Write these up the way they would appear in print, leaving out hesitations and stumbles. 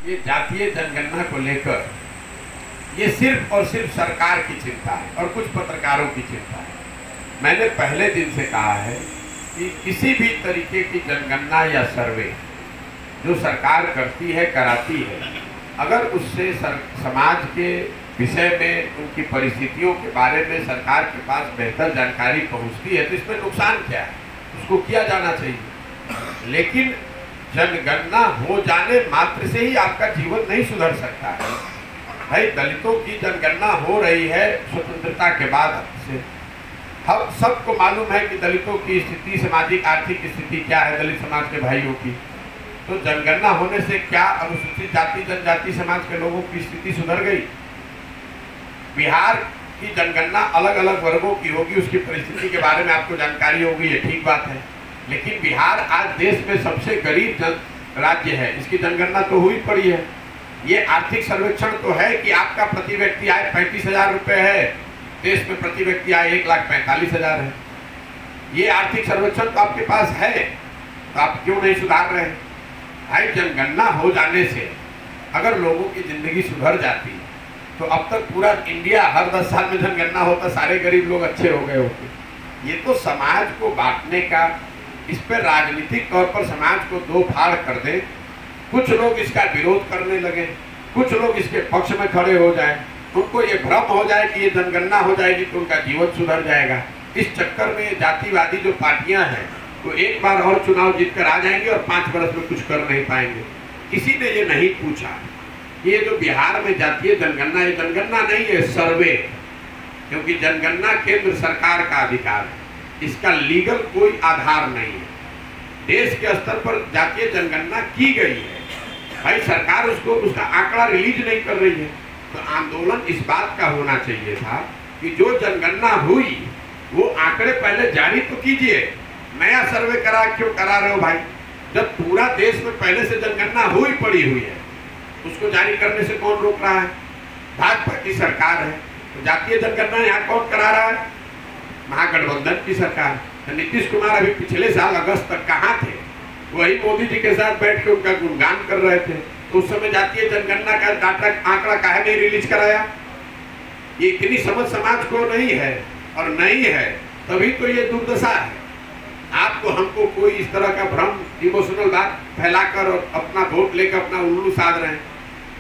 ये जातीय जनगणना को लेकर ये सिर्फ और सिर्फ सरकार की चिंता है और कुछ पत्रकारों की चिंता है। मैंने पहले दिन से कहा है कि किसी भी तरीके की जनगणना या सर्वे जो सरकार करती है, कराती है, अगर उससे समाज के विषय में, उनकी परिस्थितियों के बारे में सरकार के पास बेहतर जानकारी पहुंचती है तो इसमें नुकसान क्या है, उसको किया जाना चाहिए। लेकिन जनगणना हो जाने मात्र से ही आपका जीवन नहीं सुधर सकता है। भाई, दलितों की जनगणना हो रही है स्वतंत्रता के बाद से। हम सबको मालूम है कि दलितों की स्थिति, सामाजिक आर्थिक स्थिति क्या है दलित समाज के भाइयों की। तो जनगणना होने से क्या अनुसूचित जाति जनजाति समाज के लोगों की स्थिति सुधर गई? बिहार की जनगणना अलग अलग वर्गों की होगी, उसकी परिस्थिति के बारे में आपको जानकारी होगी, ये ठीक बात है। लेकिन बिहार आज देश में सबसे गरीब राज्य है, इसकी जनगणना तो हुई पड़ी है। ये आर्थिक सर्वेक्षण तो है कि आपका प्रति व्यक्ति आय 35,000 रुपये है, देश में प्रति व्यक्ति आय 1,45,000 है। ये आर्थिक सर्वेक्षण तो आपके पास है, तो आप क्यों नहीं सुधार रहे? भाई, जनगणना हो जाने से अगर लोगों की जिंदगी सुधर जाती तो अब तक पूरा इंडिया हर 10 साल में जनगणना होता, सारे गरीब लोग अच्छे हो गए होते। ये तो समाज को बांटने का, इस पर राजनीतिक तौर पर समाज को दो फाड़ कर दे। कुछ लोग इसका विरोध करने लगे, कुछ लोग इसके पक्ष में खड़े हो जाए, उनको ये भ्रम हो जाए कि ये जनगणना हो जाएगी तो उनका जीवन सुधर जाएगा। इस चक्कर में जातिवादी जो पार्टियां हैं वो एक बार और चुनाव जीतकर आ जाएंगे और 5 वर्ष में कुछ कर नहीं पाएंगे। किसी ने ये नहीं पूछा ये जो बिहार में जातीय जनगणना, ये जनगणना नहीं है, सर्वे। क्योंकि जनगणना केंद्र सरकार का अधिकार है, इसका लीगल कोई आधार नहीं है। देश के स्तर पर जातीय जनगणना की गई है, भाई सरकार उसका आंकड़ा रिलीज नहीं कर रही है। तो आंदोलन इस बात का होना चाहिए था कि जो जनगणना हुई वो आंकड़े पहले जारी तो कीजिए। नया सर्वे क्यों करा रहे हो भाई? जब पूरा देश में पहले से जनगणना हुई पड़ी हुई है, उसको जारी करने से कौन रोक रहा है? भाजपा की सरकार है। तो जातीय जनगणना यहाँ कौन करा रहा है? महागठबंधन की सरकार। तो नीतीश कुमार अभी पिछले साल अगस्त तक कहाँ थे? वही मोदी जी के साथ बैठ के उनका गुणगान कर रहे थे। तो उस समय जातीय जनगणना का डाटा, आंकड़ा काहे नहीं रिलीज कराया? ये इतनी समझ समाज को नहीं है, और नहीं है तभी तो ये दुर्दशा है। आपको हमको कोई इस तरह का भ्रम, इमोशनल बात फैलाकर और अपना वोट लेकर अपना उल्लू साध रहे हैं।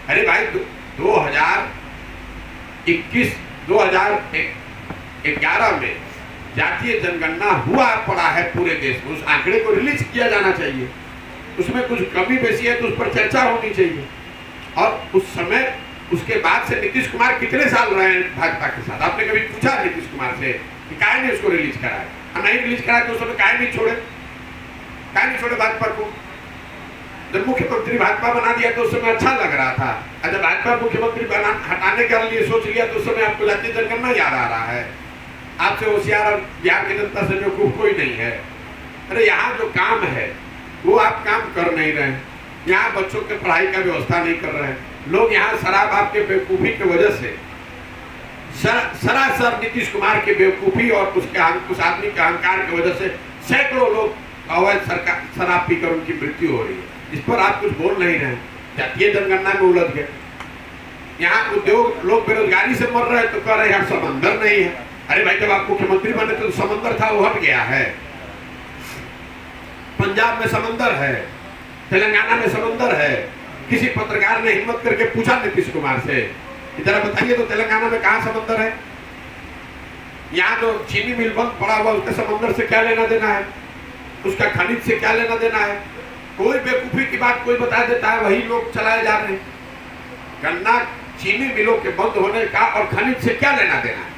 अरे भाई, 2011 में जातीय जनगणना हुआ पड़ा है पूरे देश में, उस आंकड़े को रिलीज किया जाना चाहिए। उसमें कुछ कमी बेसी है तो उस पर चर्चा होनी चाहिए। और उस समय, उसके बाद से नीतीश कुमार कितने साल रहे हैं भाजपा के साथ? आपने कभी पूछा नीतीश कुमार से कि काहे नहीं उसको रिलीज कराया? नहीं रिलीज कराया तो उस समय काहे नहीं छोड़े भाजपा को? जब मुख्यमंत्री भाजपा बना दिया तो उस समय अच्छा लग रहा था। जब भाजपा मुख्यमंत्री हटाने के लिए सोच लिया तो उस समय आपको जातीय जनगणना याद आ रहा है। आपसे होशियार और बिहार की जनता से बेवकूफ कोई नहीं है। अरे, यहाँ जो काम है वो आप काम कर नहीं रहे हैं। यहाँ बच्चों के पढ़ाई का व्यवस्था नहीं कर रहे हैं। लोग यहाँ शराब आपके बेवकूफी की वजह से, सरासर नीतीश कुमार की बेवकूफी और उस आदमी के अहंकार की वजह से सैकड़ों लोग अवैध शराब पीकर उनकी मृत्यु हो रही है। इस पर आप कुछ बोल नहीं रहे। जातीय जनगणना में उलझ गए। यहाँ उद्योग, लोग बेरोजगारी से मर रहे हैं तो कह रहे हैं समंदर नहीं है। अरे भाई, जब आप मुख्यमंत्री बने तो समंदर था, वो हट गया है। पंजाब में समंदर है, तेलंगाना में समंदर है। किसी पत्रकार ने हिम्मत करके पूछा नीतीश कुमार से, जरा बताइए तो तेलंगाना में कहाँ समंदर है? यहाँ जो चीनी मिल बंद पड़ा हुआ, उसका समंदर से क्या लेना देना है? उसका खनिज से क्या लेना देना है? कोई बेवकूफी की बात कोई बता देता है, वही लोग चलाए जा रहे हैं। गन्ना, चीनी मिलों के बंद होने का और खनिज से क्या लेना देना है?